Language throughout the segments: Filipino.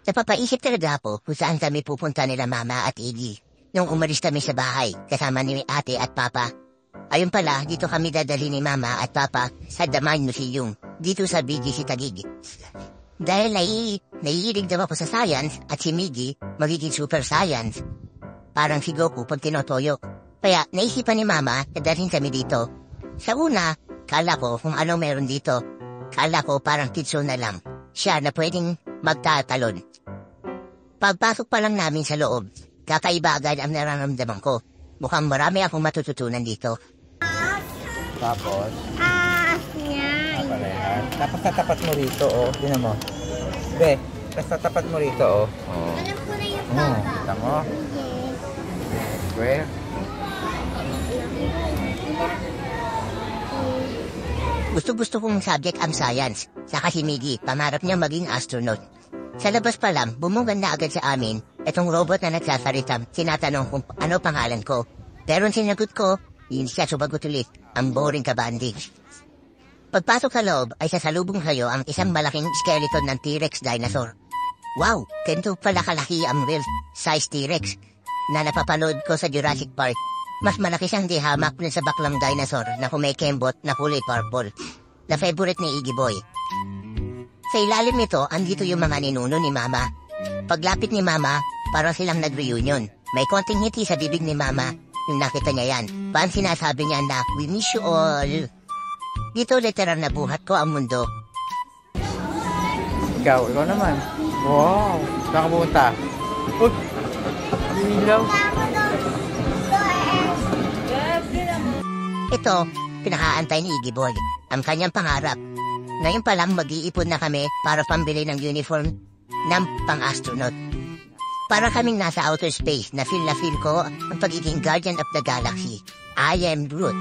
Napapaisip talaga ako kung saan kami pupunta nila mama at Iggy. Nung umalis kami sa bahay, kasama ni ate at papa. Ayun pala, dito kami dadali ni mama at papa sa Damay Museum, dito sa BGC Taguig. Dahil naiilig daw ako sa science at si Miggy magiging super science. Parang si Goku pag tinotoyo. Kaya naisipan ni mama na dalhin kami dito. Sa una, kala ko kung ano meron dito. Kala ko parang kitso na lang. Siya na pwedeng magtatalon. Pagpasok pa lang namin sa loob, kakaiba agad ang nararamdaman ko. Mukhang marami akong matututunan dito. Tapos? Niya. Parehas. Tapos tatapat mo rito, oh. Tingnan mo. Be, tapos tatapat mo rito, oh. Oh. Alam ko na yung Kita mo? Square. Gusto kong subject ang science. Saka si Miggy, pangarap niya maging astronaut. Sa labas pa lang, bumugan na agad sa amin itong robot na nagsasalita. Tinatanong kung ano pangalan ko. Pero ang sinagot ko, hindi siya sumagot ulit. Ang boring ka, Bandy. Pagpasok sa loob ay sasalubong kayo ang isang malaking skeleton ng T-Rex dinosaur. Wow, ganito pala kalaki ang real size T-Rex na napapanood ko sa Jurassic Park. Mas malaki siyang di hamak dun sa baklang dinosaur na kumikembot na kulay purple. Na favorite ni Iggy Boy. Sa ilalim nito, andito yung mga ninuno ni Mama. Paglapit ni Mama, parang silang nag-reunion. May konting ngiti sa bibig ni Mama yung nakita niya yan. Paan sinasabi niya na, we miss you all. Dito literal na buhat ko ang mundo. Ikaw naman. Wow, saan ka pupunta? Uy! Ilaw. Ito, pinakaantay ni Iggy Boy. Ang kanyang pangarap. Ngayon pa lang mag-iipon na kami para pambili ng uniform ng pang-astronaut. Para kaming nasa outer space na feel ko ang pagiging Guardian of the Galaxy. I am Groot.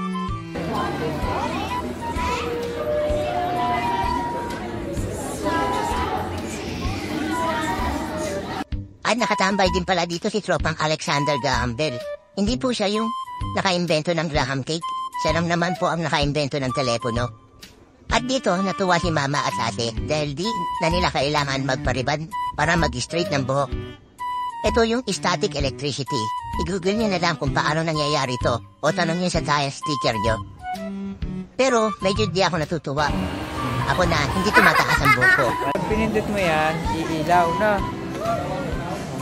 At nakatambay din pala dito si tropang Alexander Graham Bell. Hindi po siya yung nakaimbento ng Graham Cake. Siya naman po ang nakaimbento ng telepono. At dito natuwa si Mama at Ate dahil di na nila kailangan magparibad para mag-straight ng buhok. Ito yung static electricity. I-google niyo na lang kung paano nangyayari ito o tanong niyo sa tire sticker niyo. Pero medyo di ako natutuwa. Ako na hindi tumataas ang buhok ko. Pag pinindot mo yan, iilaw na.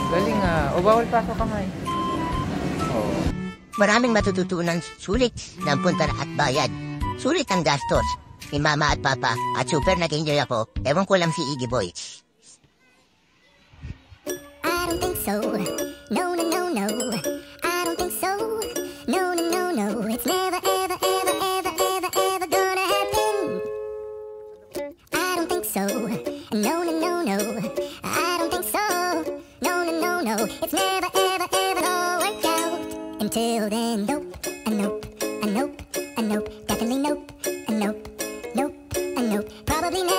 Galing nga. O bawal pa ako kamay. Oh. Maraming matututunan, sulit ng punta at bayad. Sulit ang gastos ni Mama at Papa at super nag-enjoy ako. Ewan ko lang si Iggy Boy. I don't think so. No, no, no, no. I don't think so. No, no, no, no. It's never, ever, ever, ever, ever, ever gonna happen. I don't think so. No, no, no, no. I don't think so. No, no, no, no. It's never, ever, ever gonna work out. Until then, nope, a nope, a nope, a nope. Definitely nope, a nope, nope, a nope. Probably never.